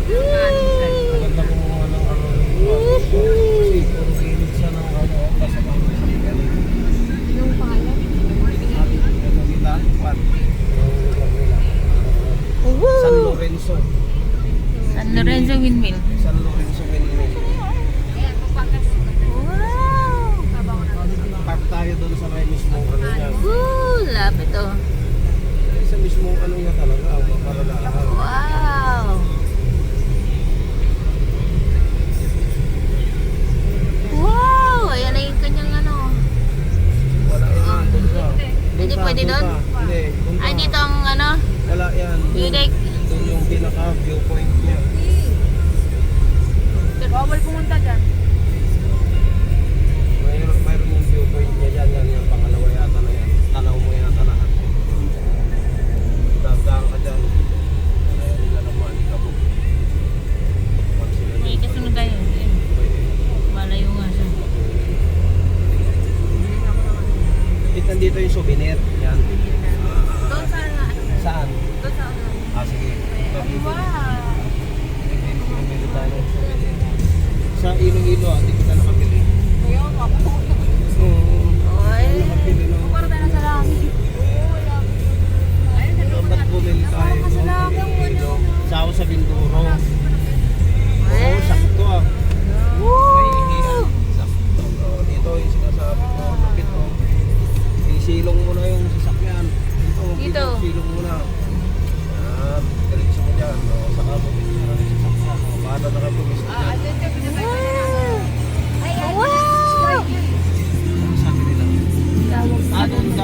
Maganda kumuha ng ano kasi puro gilid siya ng ano kasama ng sigal. Yung pangalan? Sabi ko ano nila, Juan. Yung lugar nila. San Lorenzo. San Lorenzo Windmill. San Lorenzo Windmill. Wow! Park tayo doon sa may mismong ano niya. Woo! Lapit oh. Sa mismong ano niya talaga, para lahat. Wow! Wow! Ayan na yung kanyang ano. Wala yan, doon ka. Hindi pwede doon? Hindi, doon ka. Ay, dito ang ano? Wala yan. View deck. Doon yung pinaka-viewpoint niya. Bawal pumunta dyan. Mayroon yung viewpoint niya dyan. Yan yung pangalawa yata na yan. Tanaw mo yata lahat. Dagang ka dyan. Ayaw nila naman ikabog. May kasunod tayo. Malayo nga siya. Nandito yung souvenir. Yan. Doon sa ano? Saan? Doon sa ano? Sige. Wow! Bibili tayo ng souvenir. Sa Iloilo, hindi ko